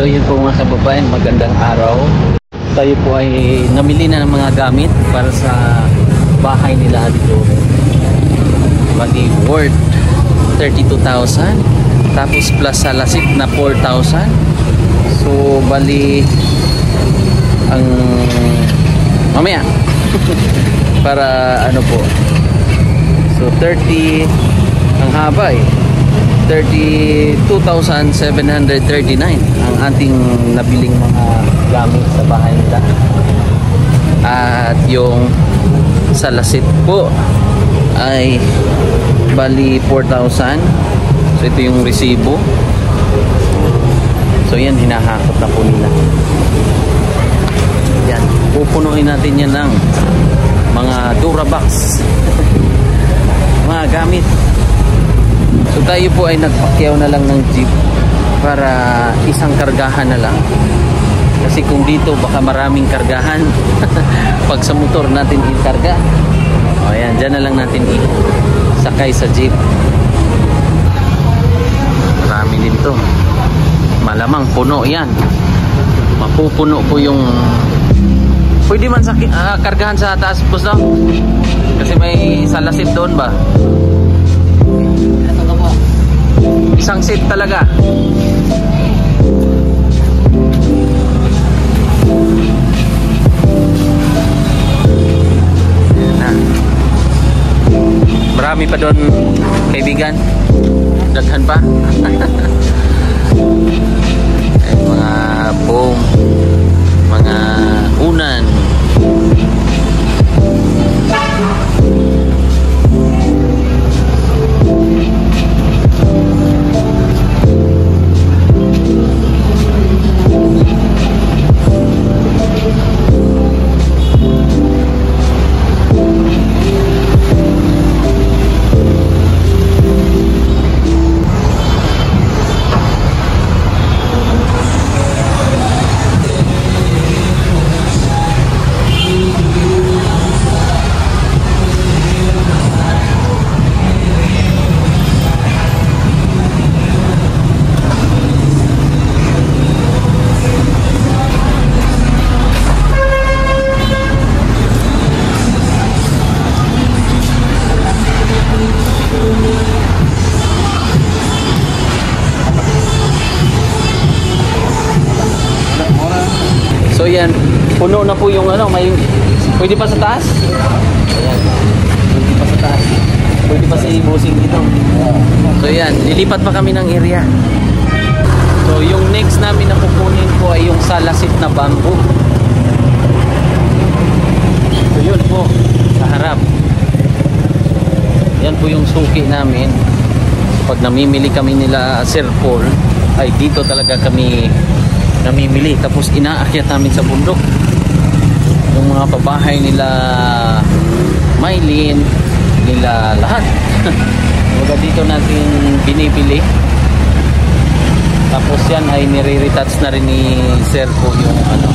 So yun po mga kababayan, magandang araw. Tayo po ay namili na ng mga gamit para sa bahay nila dito. Bali worth 32,000. Tapos plus sa lasit na 4,000. So bali ang mamaya para ano po. So 30 ang haba eh. 32,739 ang ating nabiling mga gamit sa bahay nila. At yung sa lasit po ay bali 4,000. So ito yung resibo. So yan, hinahakot na po nila. Yan, pupunuin natin yan ng mga Durabox mga gamit. So tayo po ay nagpakyaw na lang ng jeep para isang kargahan na lang. Kasi kung dito baka maraming kargahan pag sa motor natin ikarga. O ayan, dyan na lang natin sakay sa jeep. Marami din to. Malamang puno yan. Mapupuno po yung... Pwede man kargahan sa taas po daw. Kasi may salasit doon ba? Isang seat talaga. Ayan na. Marami pa doon, kaibigan. Daghan pa. Ayan, mga foam, mga unan. So yan, puno na po yung ano, may pwede pa sa taas? Ayan. Pwede pa sa taas. Pwede pa sa ibusing dito. So yan, lilipat pa kami ng area. So yung next namin na kukunin po ay yung salasit na bamboo. So yun po, sa harap. Yan po yung suki namin. Pag namimili kami nila Sir Paul, ay dito talaga kami namimili, tapos inaakyat namin sa bundok yung mga pabahay nila Maylin, nila lahat. Baga dito natin binibili, tapos yan ay nire-retouch na rin ni Sir po yung ano,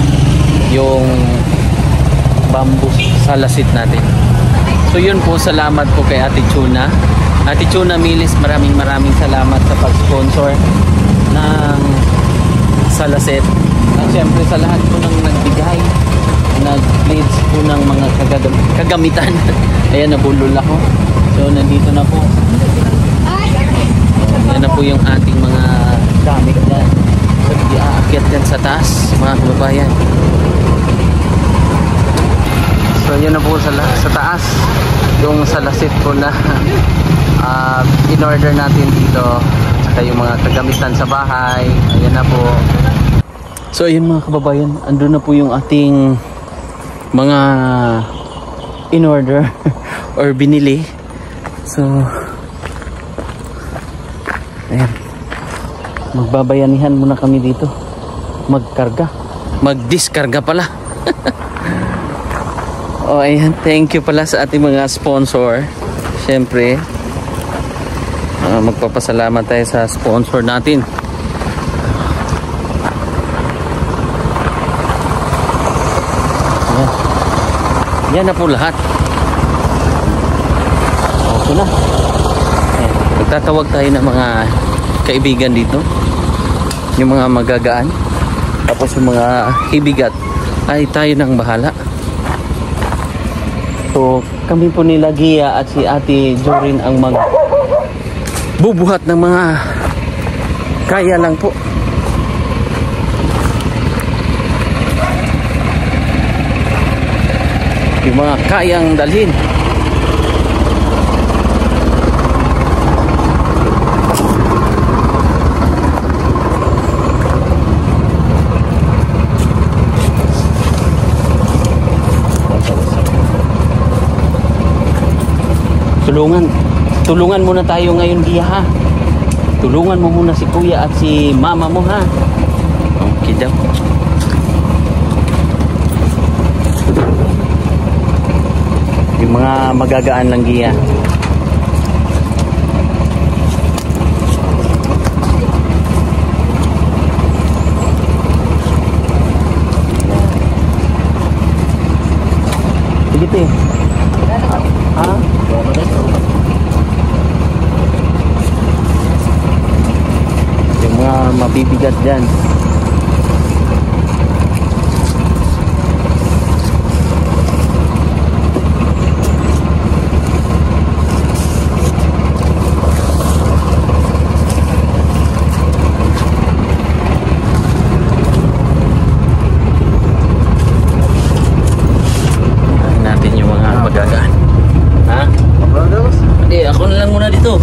yung bamboo salasit natin. So yun po, salamat po kay Ate Chuna. Ate Chuna Milis, maraming salamat sa pag-sponsor ng salasit. At syempre sa lahat po ng nagbigay, nag-leads po ng mga kagamitan. Ayan, nabulol ako. So nandito na po. Yan na po yung ating mga gamit dyan. So iaakyat dyan sa taas, mga kababayan. So yun na po sa taas, yung salasit po na in-order natin dito. Saka yung mga kagamitan sa bahay. Ayan na po. So ayun mga kababayan, andun na po yung ating mga in-order or binili. So ayan, magbabayanihan muna kami dito, magkarga, magdiskarga pala. Oh ayan, thank you pala sa ating mga sponsor. Syempre magpapasalamat tayo sa sponsor natin. Yan na po lahat. Okay na. Ayan. Magtatawag tayo ng mga kaibigan dito. Yung mga magagaan. Tapos yung mga ibigat ay tayo nang bahala. So kami po nila Gia at si Ate Jorin ang bubuhat ng mga kaya lang po. Yung mga kayang dalhin. Tulungan muna tayo ngayon, Gia, ha? Tulungan mo muna si Kuya at si Mama mo, ha? Okay daw. Yung mga magagaan lang, Gia. Sige, te. Ha? Yung mga mabibigat dyan. Natin yung mga magagaan. Ha? Hindi, ako na lang muna dito.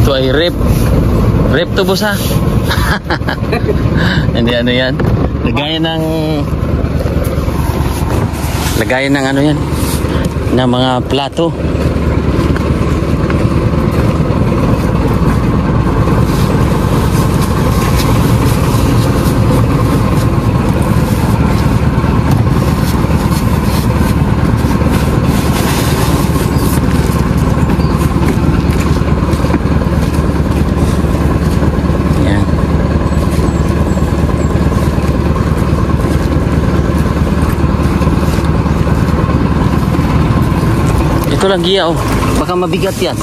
Ito ay rep to boss, ha. Hindi ano yan, lagayan ng ano yan na mga plato. Ito lang, Gia, oh. Baka mabigat yan.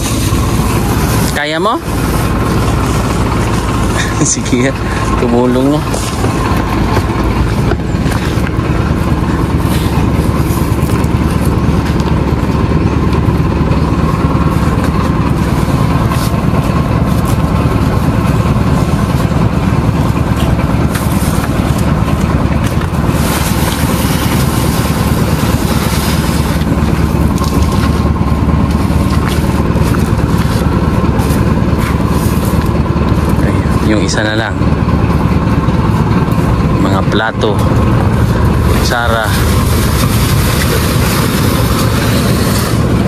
Kaya mo? Sige, tumulong na. Yung isa na lang, mga plato, kutsara.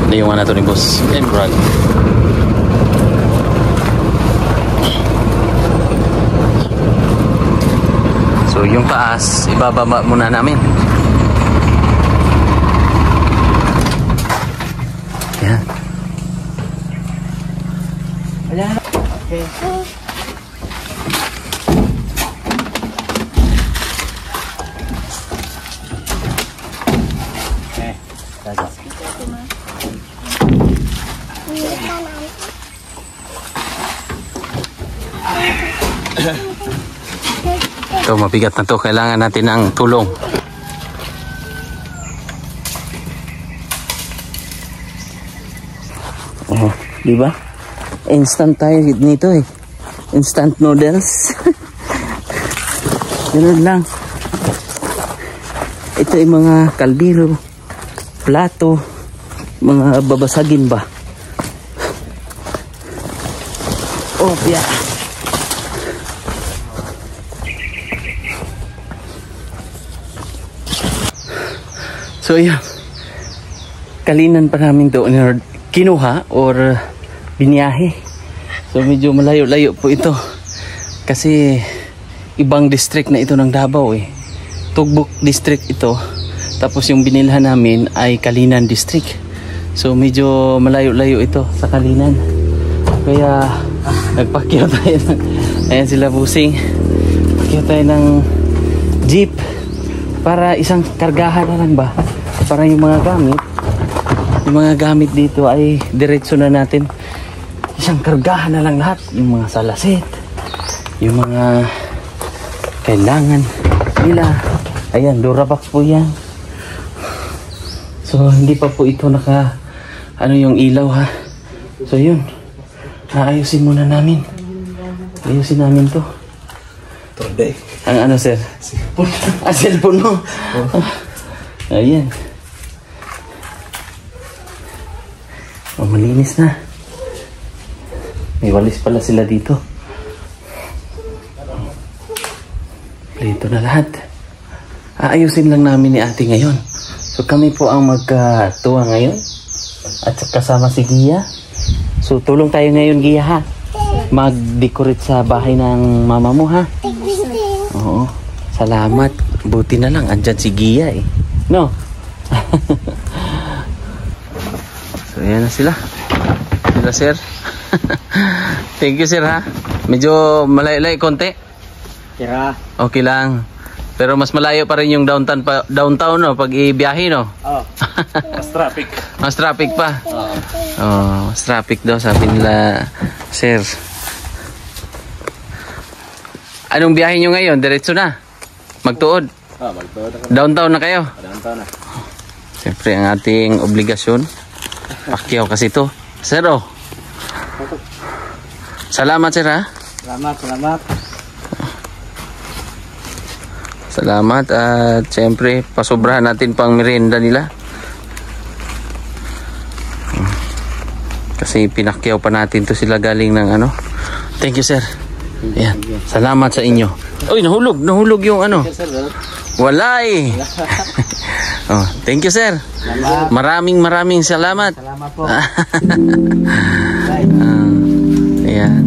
Hindi yung ano to ni boss Emerald. So yung taas ibababa muna namin. Yan. Okay. Ito, mabigat na to. Kailangan natin ng tulong. Oh, di ba? Instant tayo nito eh. Instant noodles. Ganun lang. Ito ay mga kaldero, plato, mga babasagin ba. Opya. So yun, kalinan pa namin doon kinuha or biniyahe. So medyo malayo-layo po ito kasi ibang district na ito ng Davao eh. Tugbok district ito, tapos yung binilhan namin ay Kalinan district. So medyo malayo-layo ito sa Kalinan, kaya nagpakyaw tayo ng, ayan sila busing, pakyaw tayo ng jeep para isang kargahan na lang ba, para yung mga gamit dito ay diretso na natin, isang kargahan na lang lahat, yung mga salasit, yung mga kailangan nila. Ayan, Durabox po yan. So hindi pa po ito naka yung ilaw ha. So yun, ayusin muna namin, ayusin namin to. Ang sir? Cellphone mo. Ayan. Malinis na. May walis pala sila dito. Ito na lahat. Aayusin lang namin ni ate ngayon. So kami po ang magkatuwa ngayon. At kasama si Gia. So tulong tayo ngayon, Gia ha. Mag-decorate sa bahay ng mama mo ha. Oo. Salamat. Buti na lang andyan si Gia eh. No? So ayan na sila. Sila sir. Thank you sir ha. Medyo malayo-layo konti. Kira. Okay lang. Pero mas malayo pa rin yung downtown no pag ibiyahe no. Oh. Mas traffic. Mas traffic pa. Oh, mas traffic daw sabi nila sir. Anong biyahe nyo ngayon? Diretso na? Magtuod? Magtuod. Downtown na kayo? Downtown na. Siyempre ang ating obligasyon. Pakyaw kasi to. Sir oh. Salamat sir ha. Salamat. Salamat at siyempre pasobrahan natin pang merienda nila. Kasi pinakyaw pa natin to sila galing ng ano. Thank you sir. Ayan. Salamat sa inyo. Uy, nahulog yung ano. Wala eh. Oh, thank you sir. Salamat. Maraming salamat. Salamat po. Ayan.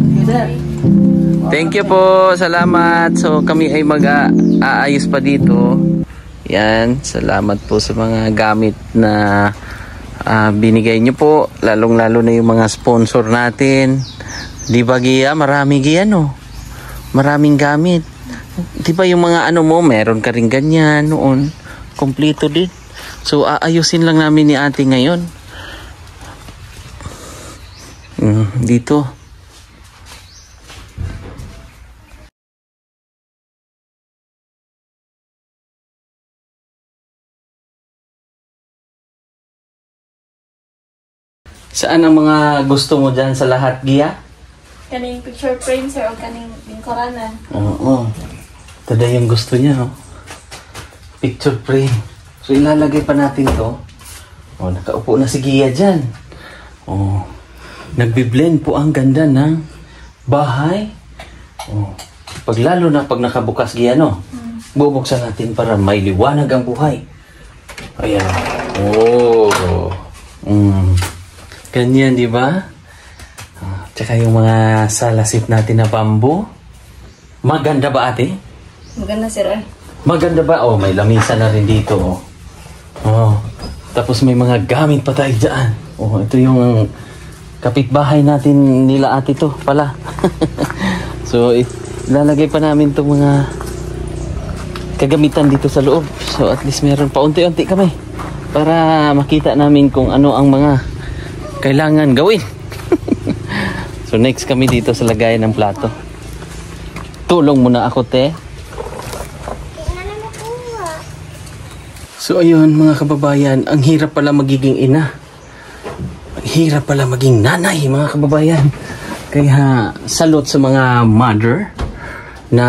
Thank you po. Salamat. So kami ay mag-aayos pa dito. Yan. Salamat po sa mga gamit na binigay nyo po. Lalong-lalo na yung mga sponsor natin. Di ba Gia? Marami Gia no? Maraming gamit. Di ba yung mga ano mo, meron ka rin ganyan noon. Kompleto din. So aayusin lang namin ni ate ngayon. Dito. Saan ang mga gusto mo dyan sa lahat, Gia? Kaning picture frame, sir, o kaning lingkuranan. Oo. Ito na yung gusto niya, oh. Picture frame. So, ilalagay pa natin to. Oh, nakaupo na si Gia dyan. Oh. Nagbi-blend po ang ganda ng bahay. Oh. Lalo na pag nakabukas, Gia, no? Bubuksan natin para may liwanag ang buhay. Ayan. Oh. Ganyan, di ba? Tsaka yung mga salasit natin na bamboo. Maganda ba, ate? Maganda, sir, eh. Maganda ba? Oh, may lamisa na rin dito. Oh. Oh. Tapos may mga gamit pa tayo dyan. Oh, ito yung kapitbahay natin nila ate to pala. So, ilalagay pa namin itong mga kagamitan dito sa loob. So, at least meron pa unti-unti kami para makita namin kung ano ang mga kailangan gawin. So next kami dito sa lagayan ng plato. Tulong muna ako, te. So ayun mga kababayan, ang hirap pala magiging ina. Ang hirap pala maging nanay mga kababayan. Kaya salute sa mga mother na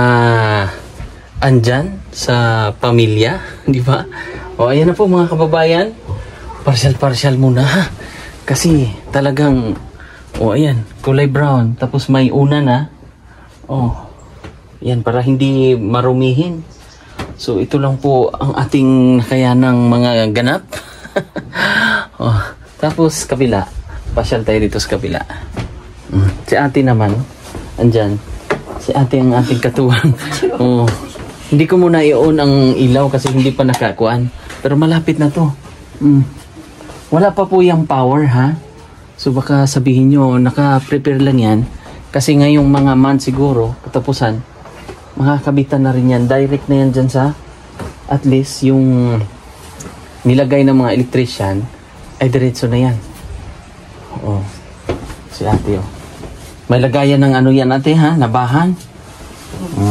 andyan sa pamilya, di ba? O ayan na po mga kababayan. partial muna ha. Kasi talagang, ayan, kulay brown. Tapos may una na. Yan, para hindi marumihin. So, ito lang po ang ating nakayanang mga ganap. Tapos, kabila. Pasyal tayo dito sa kabila. Si ate naman, andyan. Si ate ang ating katuwang. Hindi ko muna i-on ang ilaw kasi hindi pa nakakuan. Pero malapit na to. Wala pa po yung power ha. So baka sabihin nyo, naka-prepare lang yan. Kasi ngayong mga month siguro, katapusan, makakabitan na rin yan. Direct na yan dyan sa, at least yung nilagay ng mga electrician, ay diretso na yan. Si ate may lagayan ng ano yan ate ha, labahan.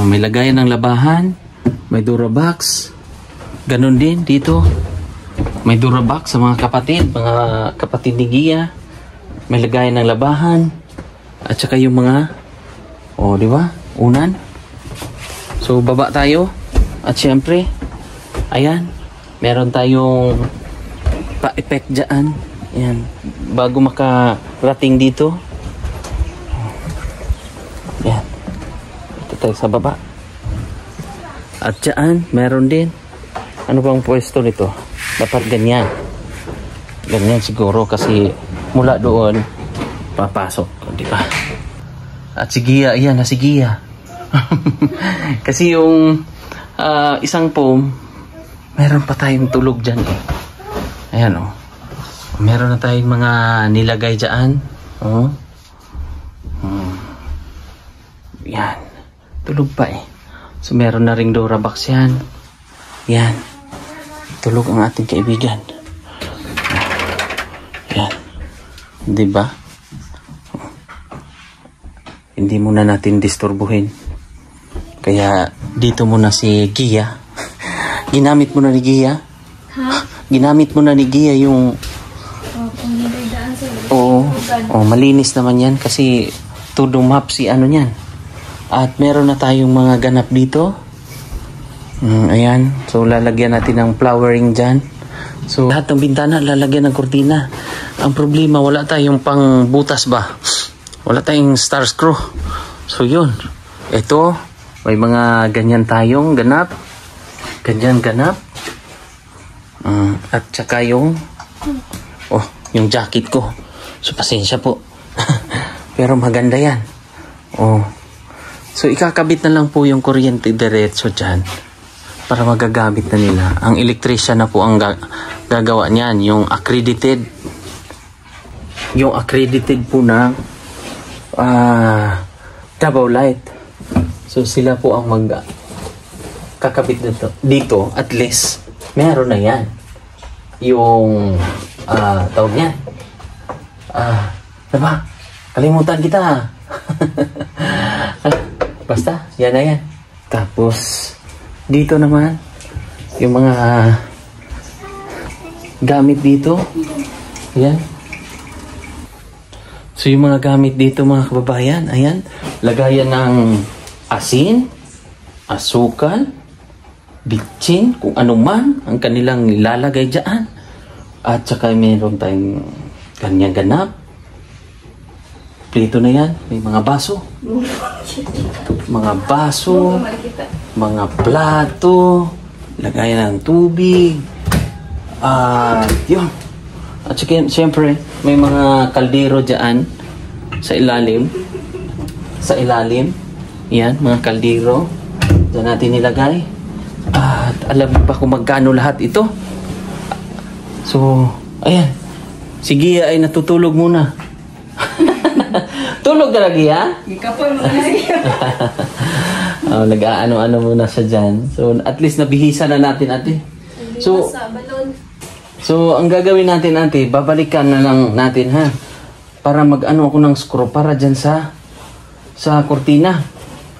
May lagayan ng labahan. May Durabox. Ganon din dito. May Durabox sa mga kapatid ni Gia. May lagayan ng labahan. At saka yung mga, di ba? Unan. So, baba tayo. At syempre, ayan, meron tayong pa-effect dyan. Ayan, bago makarating dito. Ayan. Ito tayo sa baba. At dyan, meron din. Ano bang pwesto nito? Dapat ganyan. Ganyan siguro kasi mula doon papasok. Di ba? At si Gia, ayan na si Gia. Kasi yung isang foam, meron pa tayong tulog dyan eh. Ayan meron na tayong mga nilagay dyan. Yan. Tulog pa eh. So meron na ring Durabox yan. Yan. Tulog ang ating kaibigan. Yan. Diba? Hindi muna natin disturbuhin. Kaya dito muna si Gia. Ginamit mo na ni Gia? Ha? Ginamit mo na ni Gia yung... malinis naman yan kasi todo map si ano yan. At meron na tayong mga ganap dito. Ayan. So lalagyan natin ng flowering dyan. So lahat ng bintana lalagyan ng kurtina. Ang problema wala tayong pang butas ba? Wala tayong star screw. So yun. Ito. May mga ganyan tayong ganap. Ganyan ganap. At saka yung jacket ko. So pasensya po. Pero maganda yan. So ikakabit na lang po yung kuryente diretso dyan para magagamit na nila. Ang electrician na po ang gagawa niyan. Yung accredited po na Davao Light. So sila po ang kakabit dito. At least meron na yan. Yung tawag niyan. Diba? Kalimutan kita. Basta, yan na yan. Tapos, dito naman, yung mga gamit dito. Ayan. So, yung mga gamit dito, mga kababayan, ayan. Lagayan ng asin, asukal, bitchin, kung ano man ang kanilang nilalagay dyan. At saka mayroon tayong kanyang ganap. Prito na yan. May mga baso. Mga baso. Mga plato. Lagayan ng tubig. Yun. At siyempre, may mga kaldero dyan sa ilalim. Sa ilalim. Yan, mga kaldero. Diyan natin nilagay. At alam mo ba kung magkano lahat ito? So, ayan. Si Gia ay natutulog muna. Tulog ka lagi, ha? Ikapon mo na siya. Nag-aano-ano muna siya dyan. So, at least nabihisa na natin, ate. So, ang gagawin natin, ate, babalikan na lang natin, ha? Para mag-ano ako ng screw para dyan sa kortina.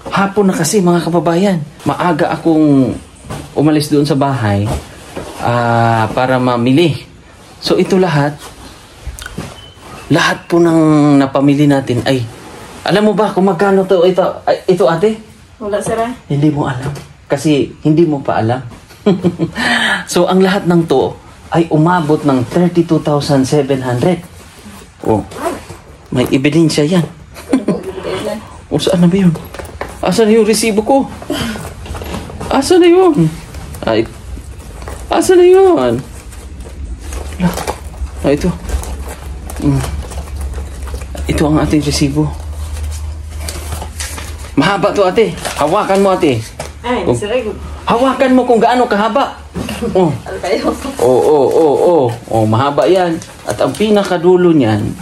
Hapon na kasi, mga kababayan. Maaga akong umalis doon sa bahay para mamili. So, ito lahat po ng napamili natin ay, alam mo ba kung magkano ito ate? Wala sira. Hindi mo alam. Kasi hindi mo pa alam. So, ang lahat ng to ay umabot ng 32,700. Oh, may ebidensya yan. O, saan na ba yun? Asan na yung resibo ko? Asan na yun? Ay, asan na yun? Ito. Ito ang ating resibo. Mahaba to, ate. Hawakan mo, ate. Ay, sir. Hawakan mo kung gaano kahaba. Oh. Oh, mahaba yan. At ang pinakadulo niyan,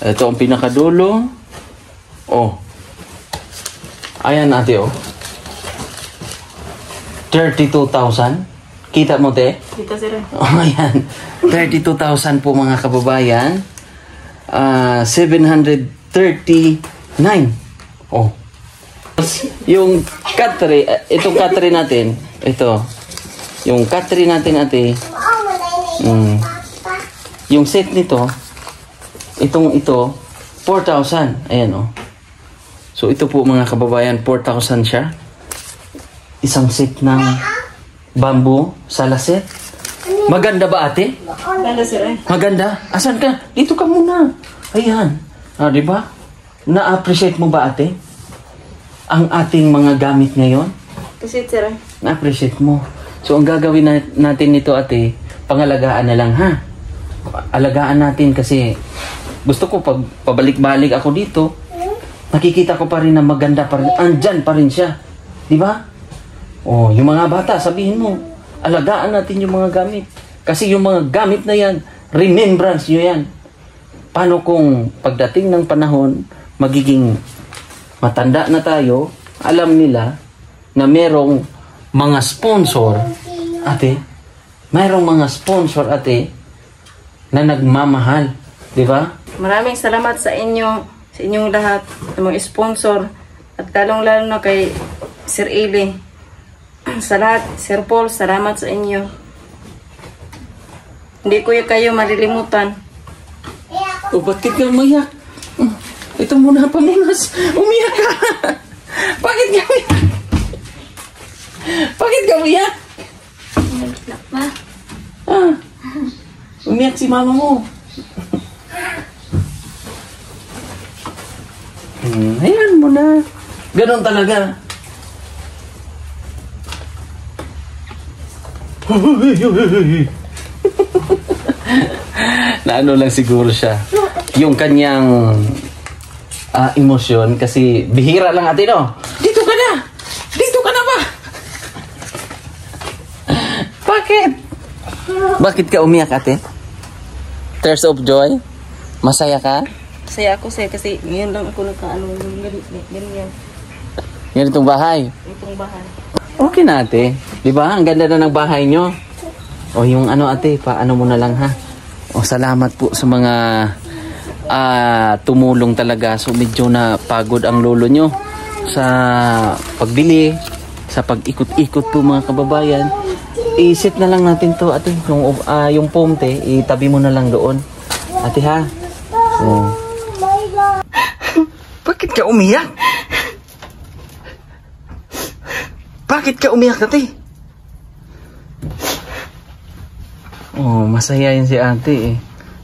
ito ang pinakadulo. Oh. Ayan, ate, oh. 32,000. Kita mo, te? Kita, sir. Oh, ayan. 32,000 po, mga kababayan. 739. Oh. Yung katri, itong katri natin, ito. Yung katri natin, ate. Yung set nito, ito, 4,000. Ayan, oh. So, ito po, mga kababayan, 4,000 siya. Isang set ng bamboo salaset. Maganda ba, ate? Ganda, sir. Maganda? Asan ka? Dito ka muna. Ayan. Ah, di ba? Na-appreciate mo ba, ate? Ang ating mga gamit ngayon? Kasi, sir. Na-appreciate mo. So, ang gagawin natin nito, ate, pangalagaan na lang, ha? Alagaan natin kasi gusto ko pag pabalik-balik ako dito, nakikita ko pa rin na maganda pa rin. Andyan pa rin siya. Di ba? Oh, yung mga bata, sabihin mo, alagaan natin yung mga gamit. Kasi yung mga gamit na yan, remembrance nyo yan. Paano kung pagdating ng panahon, magiging matanda na tayo, alam nila na merong mga sponsor, ate, mayroong mga sponsor, ate, na nagmamahal. Di ba? Maraming salamat sa inyong lahat, sa mga sponsor, at lalong-lalo na kay Sir Eli. Sa lahat, Sir Paul, salamat sa inyo. Hindi ko kayo malilimutan. O, bakit ka umiyak? Ito muna, pamunas. Umiyak ka. Bakit ka umiyak? Bakit ka umiyak? Ma. Ah, umiyak si mama mo. Ayan mo na. Ganon talaga. Na ano lang siguro siya. Yung kanyang emosyon kasi bihira lang, ate, no? Dito ka na! Dito ka na ba? Bakit? Bakit ka umiyak, ate? Tears of joy? Masaya ka? Masaya ako, sir, kasi ngayon lang ako nagkaano yung ganyan. Yan itong bahay. Itong bahay. Okay na, ate. Di ba? Ang ganda na ng bahay nyo. O yung ano, ate, paano mo na lang, ha? O salamat po sa mga tumulong talaga. So medyo na pagod ang lolo nyo sa pagbili, sa pag-ikot-ikot po, mga kababayan. I-sit na lang natin to, ate. Yung foam, te, itabi mo na lang doon. Ate, ha? O. Bakit ka umiyak? Bakit ka umiyak, ate? Oh, masaya yun si ate, eh.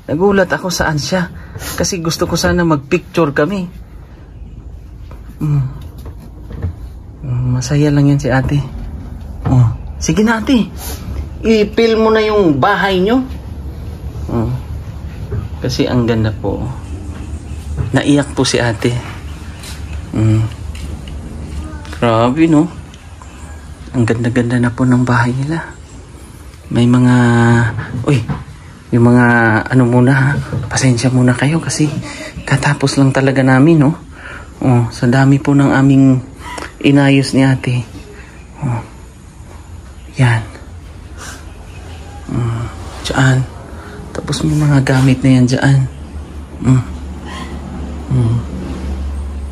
Nagulat ako saan siya. Kasi gusto ko sana mag-picture kami. Masaya lang yan si ate. Oh, sige na, ate. I-film mo na yung bahay nyo. Oh, kasi ang ganda po. Naiyak po si ate. Grabe, no? Ang ganda-ganda na po ng bahay nila. May mga... Uy, yung mga ano muna, ha? Pasensya muna kayo kasi katapos lang talaga namin, no? Oh, sa dami po ng aming inayos ni ate. Oh, yan. Diyan. Tapos may mga gamit na yan diyan.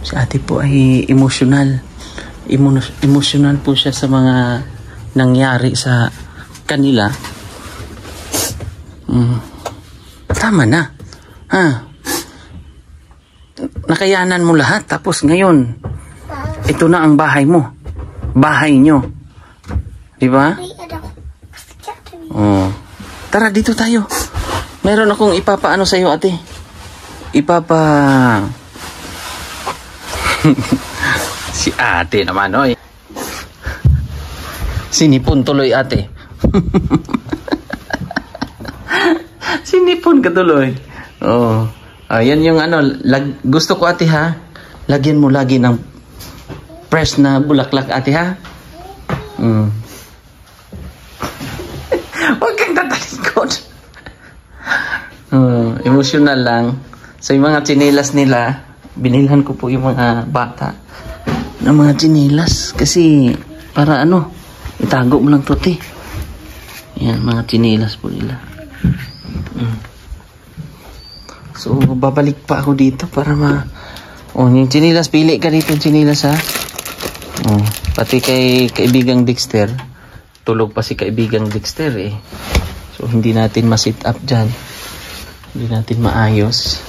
Si ate po ay emotional. Emotional po siya sa mga nangyari sa kanila. Tama na. Ha? Nakayanan mo lahat. Tapos ngayon, ito na ang bahay mo. Bahay nyo. Diba? Oh. Tara, dito tayo. Meron akong ipapaano sa'yo, ate. Si ate naman, oy. Sinipon tuloy, ate. Sinipon ka tuloy. Oh. Ayan yung ano, gusto ko, ate, ha. Lagyan mo lagi ng fresh na bulaklak, ate, ha. Huwag kang tatalikod. Emotional lang. So yung mga tsinelas nila, binilhan ko po yung mga bata ng mga tsinelas. Kasi para ano, itago mo lang to, te. Yan, mga tsinelas po nila. So babalik pa ako dito para yung tsinelas, pili ka dito yung tsinelas, ha. Pati kay kaibigang Dexter, tulog pa si kaibigang Dexter, eh. So hindi natin ma-sit up dyan, hindi natin maayos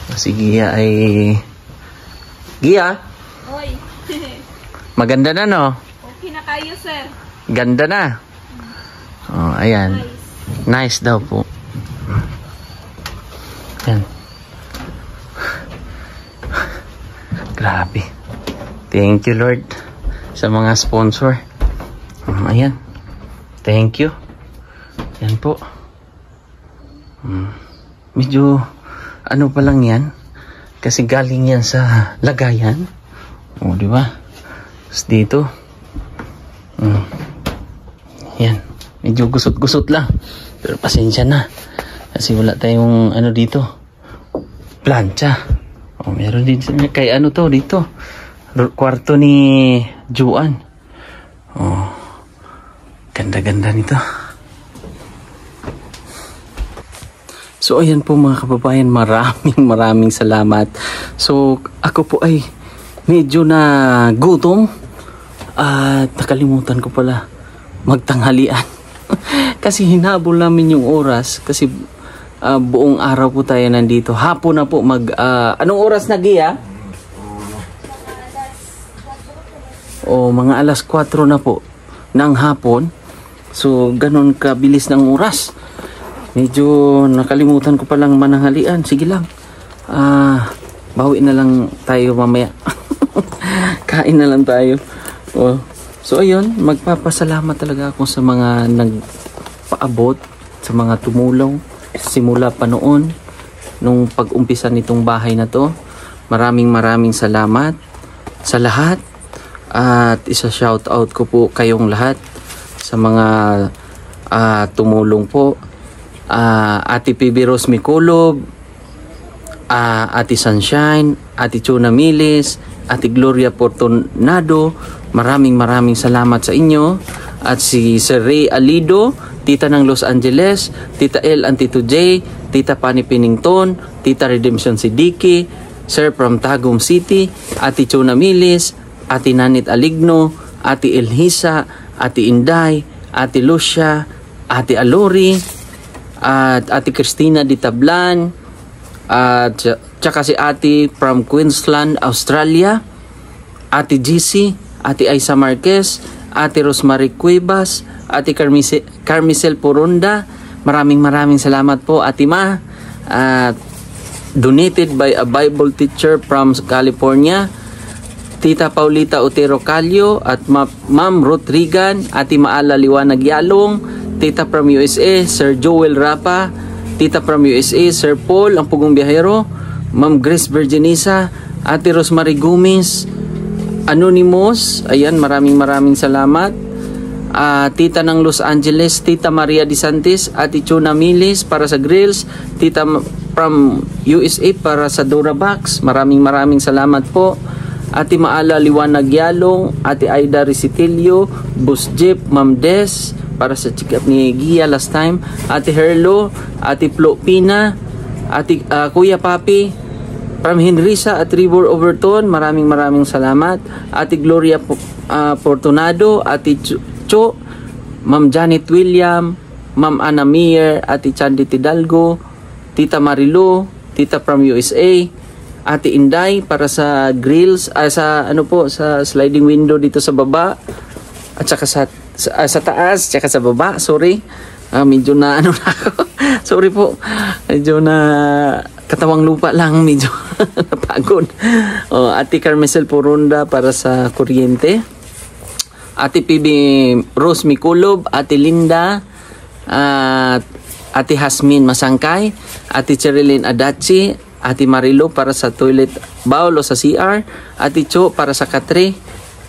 kasi Gia ay Gia, Oy. maganda na, no? Okay na kayo, sir. Ganda na. Ayan, nice daw po. Ayan, grabe. Thank you, Lord, sa mga sponsor. Ayan, thank you. Yan po. Medyo ano pa lang yan, kasi galing yan sa lagayan. Di ba? Tapos dito. Yan. Medyo gusot-gusot lang. Pero pasensya na. Kasi wala tayong ano dito. Plancha. Meron din kay ano to dito. Kwarto ni Juan. Ganda-ganda nito. So ayan po mga kababayan, maraming salamat. So ako po ay medyo na gutom at nakalimutan ko pala magtanghalian. Kasi hinabol namin yung oras kasi buong araw po tayo nandito. Hapon na po anong oras na, Gia? Mga alas 4 na po ng hapon. So ganun kabilis ng oras. Medyo nakalimutan ko palang mananghalian. Sige lang. Bawi na lang tayo mamaya. Kain na lang tayo. So ayun, magpapasalamat talaga ako sa mga nagpaabot, sa mga tumulong simula pa noon nung pag-umpisa nitong bahay na to. Maraming salamat sa lahat. At isa-shout out ko po kayong lahat sa mga tumulong po. Ate PB Rose Miculob, Ate Sunshine, Ate Chona Miles, Ate Gloria Portonado, maraming salamat sa inyo. At si Sir Ray Alido, Tita ng Los Angeles, Tita L and Tito J, Tita Pani Pinnington, Tita Redemption Siddiqui, Sir from Tagum City, Ate Chona Miles, Ate Nanit Aligno, Ate Elhisa, Ate Inday, Ate Lucia, Ate Alori, at Ate Christina Di Tablan, at tsaka si Ate from Queensland, Australia, Ate GC, Ate Aisa Marquez, Ate Rosemary Cuevas, Ate Carmicel Poronda. Maraming salamat po, Ate Ma. Donated by a Bible teacher from California, Tita Paulita Otero Calio, at Ma'am Ruth Regan, Ate Maala Liwanag Yalong, Tita from USA, Sir Joel Rapa, Tita from USA, Sir Paul, ang Pugong Biyahero, Ma'am Grace Virginisa, Ate Rosemary Gomez, Anonymous, ayan, maraming salamat. Tita ng Los Angeles, Tita Maria Di Santis, Ate Chona Miles para sa grills, Tita from USA para sa Dora Box, maraming salamat po. Ate Maala Liwanag Yalong, Ate Aida Recitilio, Boss Jeep, Ma'am Des para sa check-up ni Gia last time, Ate Herlo, Ate Flo Pina, Ate Kuya Papi from Henrisa at Trevor Overton, maraming salamat. Ate Gloria Portonado, Ate Cho, Ma'am Janet William, Ma'am Anna Meyer, Ate Chandy Tidalgo, Tita Marilo, Tita from USA, Ate Inday para sa grills, sa sliding window dito sa baba at saka sa taas, tsaka sa baba, sorry. Medyo na ano na ako. Sorry po. Medyo na katawang lupa lang. Medyo napagod. Ate Carmesel Porunda para sa kuryente. Ate PB Rose Miculob. Ate Linda. Ate Hasmin Masangkay. Ate Cherilyn Adachi. Ate Marilo para sa toilet bowl o sa CR. Ate Cho para sa katre.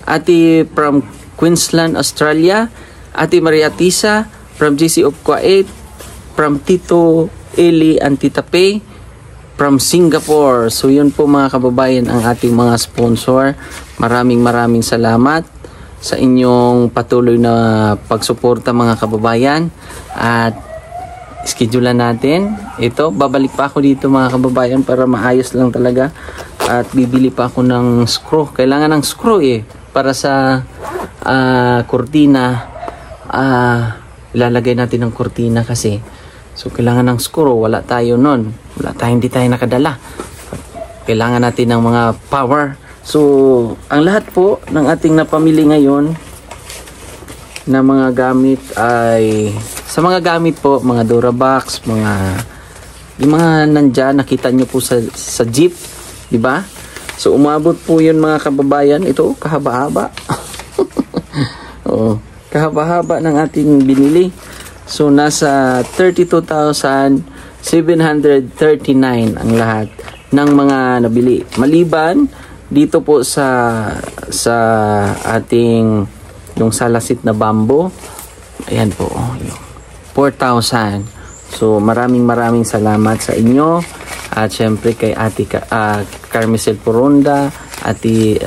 Ate from Queensland, Australia. Ate Maria Tisa from GC of Kuwait. From Tito Eli and Tita Pay from Singapore. So yun po mga kababayan ang ating mga sponsor. Maraming salamat sa inyong patuloy na pagsuporta mga kababayan. At schedulean natin ito. Babalik pa ako dito mga kababayan para maayos lang talaga. At bibili pa ako ng screw. Kailangan ng screw para sa kurtina. Ilalagay natin ng kurtina kasi so kailangan ng screw. Wala tayo nun. Hindi tayo nakadala. Kailangan natin ng mga power. So ang lahat po ng ating napamili ngayon na mga gamit ay sa mga gamit po, mga Durabox, yung mga nandyan, nakita nyo po sa jeep, di ba? So umabot po yun mga kababayan. Ito kahaba-haba. Kahaba-haba ng ating binili. So nasa 32,739 ang lahat ng mga nabili. Maliban dito po sa ating yung salasit na bamboo. Ayan po, 4,000. So maraming salamat sa inyo. At syempre kay Ate Carmesel Porunda, Ate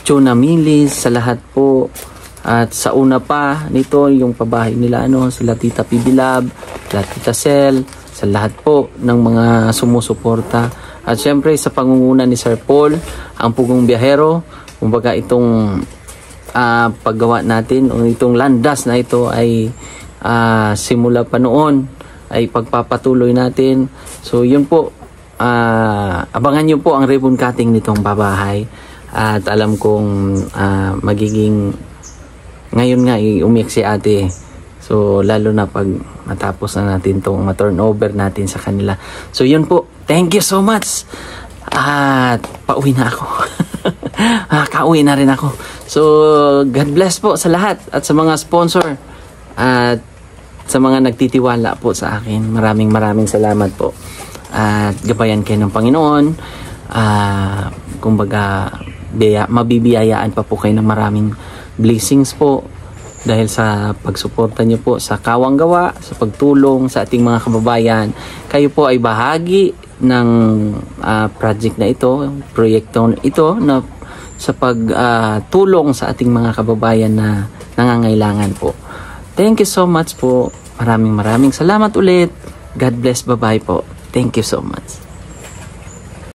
Chona Milis, sa lahat po. At sa una pa nito yung pabahay nila sila Tita Pibilab, sila Tita Sel, sa lahat po ng mga sumusuporta. At syempre sa pangunguna ni Sir Paul, ang Pugong Biyahero. Kumbaga itong paggawa natin o itong landas na ito ay simula pa noon ay pagpapatuloy natin. So yun po, abangan nyo po ang ribbon cutting nitong babahay. At alam kong magiging ngayon nga umiyak si ate. So lalo na pag matapos na natin itong ma-turnover natin sa kanila. So yun po, thank you so much. At pauwi na ako. Kauwi na rin ako. So God bless po sa lahat at sa mga sponsor at sa mga nagtitiwala po sa akin. Maraming salamat po. At gabayan kayo ng Panginoon. Kumbaga mabibiyayaan pa po kayo ng maraming blessings po dahil sa pagsuporta niyo po sa Kawang Gawa, sa pagtulong sa ating mga kababayan. Kayo po ay bahagi ng project na ito, proyekto ito na sa pagtulong sa ating mga kababayan na nangangailangan po. Thank you so much po. Maraming salamat ulit. God bless. Bye-bye po. Thank you so much.